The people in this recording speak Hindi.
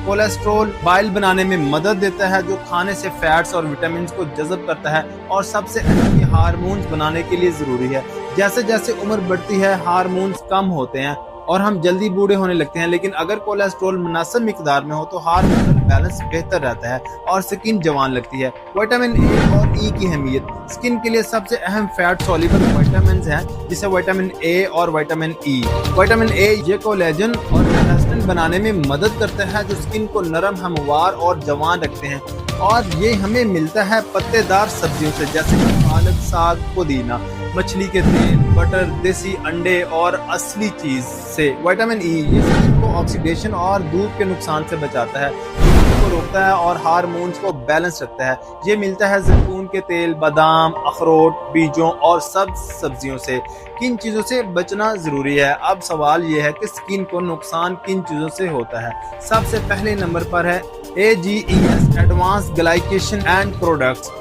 कोलेस्ट्रॉल बाइल बनाने में मदद देता है, जो खाने से फैट्स और विटामिन को जज़ब करता है, और सबसे अहम ये हार्मोन्स बनाने के लिए जरूरी है। जैसे जैसे उम्र बढ़ती है हार्मोन्स कम होते हैं और हम जल्दी बूढ़े होने लगते हैं, लेकिन अगर कोलेस्ट्रॉल मुनासिब मिकदार में हो तो हार्मोनल बैलेंस बेहतर रहता है और स्किन जवान लगती है। विटामिन ए और ई की अहमियत। स्किन के लिए सबसे अहम फैट सॉल्युबल विटामिन हैं, जिसे विटामिन ए और विटामिन ई। विटामिन ए ये कोलेजन और इलास्टिन बनाने में मदद करता है, जो स्किन को नरम, हमवार और जवान रखते हैं, और ये हमें मिलता है पत्तेदार सब्जियों से, जैसे कि पालक, साग, पुदीना, मछली के तेल, बटर, देसी अंडे और असली चीज से। विटामिन ई ये स्किन को ऑक्सीडेशन और धूप के नुकसान से बचाता है, को रोकता है और हार्मोन्स को बैलेंस रखता है। ये मिलता है जैतून के तेल, बादाम, अखरोट, बीजों और सब्ज सब्जियों से। किन चीजों से बचना जरूरी है? अब सवाल ये है कि स्किन को नुकसान किन चीजों से होता है। सबसे पहले नंबर पर है AGEs advance glycation end products.